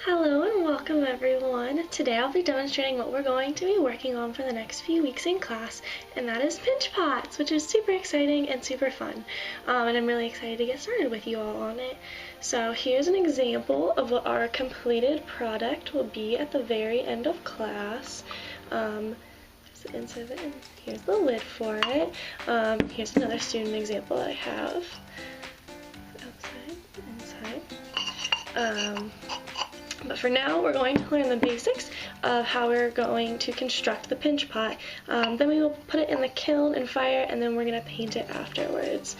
Hello and welcome everyone. Today I'll be demonstrating what we're going to be working on for the next few weeks in class, and that is pinch pots, which is super exciting and super fun. And I'm really excited to get started with you all on it. So here's an example of what our completed product will be at the very end of class. There's the inside of it, and here's the lid for it. Here's another student example I have. Outside, inside. But for now, we're going to learn the basics of how we're going to construct the pinch pot. Then we will put it in the kiln and fire, and then we're going to paint it afterwards.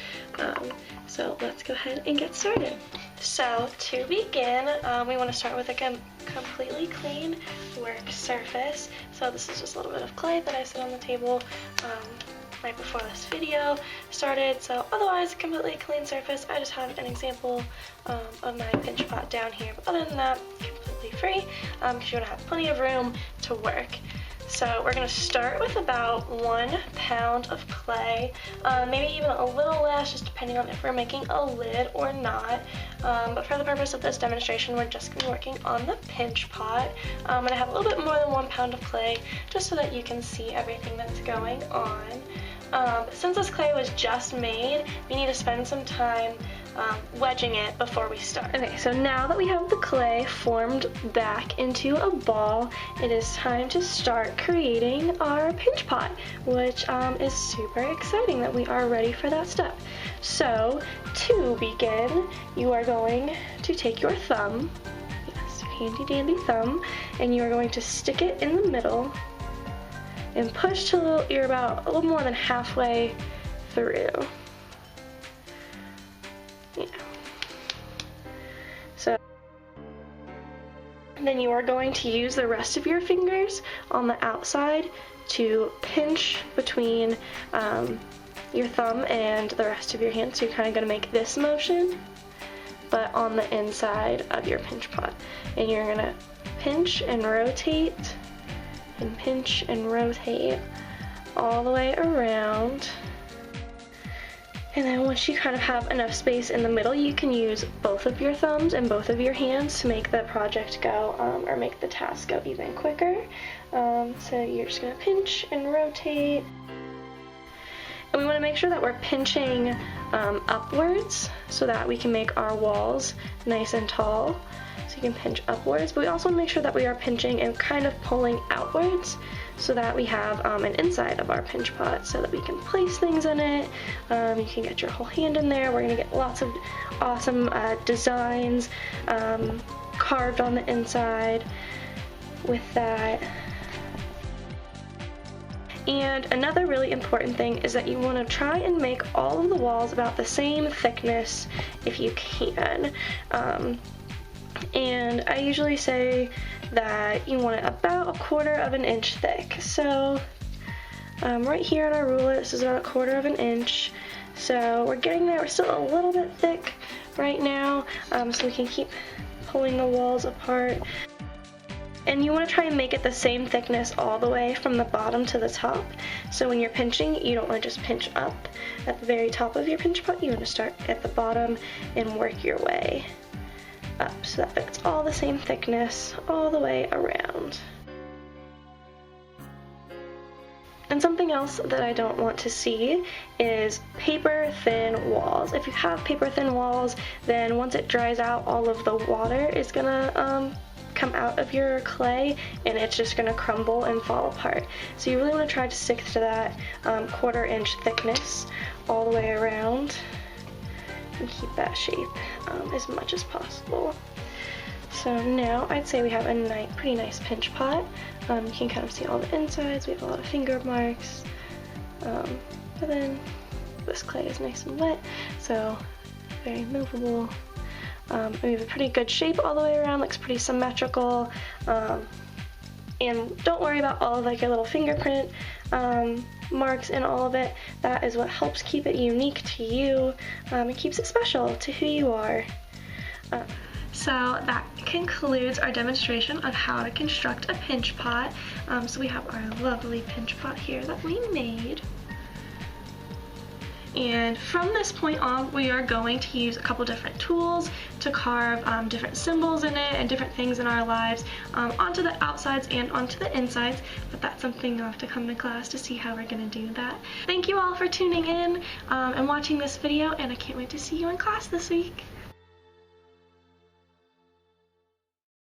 So let's go ahead and get started. So to begin, we want to start with a completely clean work surface. So this is just a little bit of clay that I set on the table right before this video started. So otherwise, a completely clean surface. I just have an example of my pinch pot down here. But other than that, completely free because you want to have plenty of room to work. So we're going to start with about 1 pound of clay, maybe even a little less, just depending on if we're making a lid or not. But for the purpose of this demonstration, we're just going to be working on the pinch pot. I'm going to have a little bit more than 1 pound of clay, just so that you can see everything that's going on. Since this clay was just made, we need to spend some time wedging it before we start. Okay, so now that we have the clay formed back into a ball, it is time to start creating our pinch pot, which is super exciting that we are ready for that step. So to begin, you are going to take your thumb, yes, your handy dandy thumb, and you are going to stick it in the middle and push till you're about a little more than halfway through. Yeah. So then you are going to use the rest of your fingers on the outside to pinch between your thumb and the rest of your hand. So you're kind of going to make this motion, but on the inside of your pinch pot. And you're going to pinch and rotate and pinch and rotate all the way around. And then once you kind of have enough space in the middle, you can use both of your thumbs and both of your hands to make the project go, or make the task go even quicker. So you're just gonna pinch and rotate. And we wanna make sure that we're pinching upwards so that we can make our walls nice and tall. So you can pinch upwards, but we also want to make sure that we are pinching and kind of pulling outwards so that we have an inside of our pinch pot so that we can place things in it. You can get your whole hand in there. We're going to get lots of awesome designs carved on the inside with that. And another really important thing is that you want to try and make all of the walls about the same thickness if you can. And I usually say that you want it about 1/4 inch thick. So right here on our ruler, this is about 1/4 inch. So we're getting there. We're still a little bit thick right now, so we can keep pulling the walls apart. And you want to try and make it the same thickness all the way from the bottom to the top. So when you're pinching, you don't want to just pinch up at the very top of your pinch pot. You want to start at the bottom and work your way up so that it's all the same thickness all the way around. And something else that I don't want to see is paper thin walls. If you have paper thin walls, then once it dries out, all of the water is gonna come out of your clay and it's just gonna crumble and fall apart. So you really want to try to stick to that 1/4 inch thickness all the way around and keep that shape as much as possible. So now I'd say we have a pretty nice pinch pot. You can kind of see all the insides. We have a lot of finger marks. But then this clay is nice and wet, so very movable. We have a pretty good shape all the way around, looks pretty symmetrical. And don't worry about all of like your little fingerprint marks and all of it. That is what helps keep it unique to you. It keeps it special to who you are. So that concludes our demonstration of how to construct a pinch pot. So we have our lovely pinch pot here that we made. And from this point on, we are going to use a couple different tools to carve different symbols in it and different things in our lives onto the outsides and onto the insides, but that's something you'll have to come to class to see how we're going to do that. Thank you all for tuning in and watching this video, and I can't wait to see you in class this week.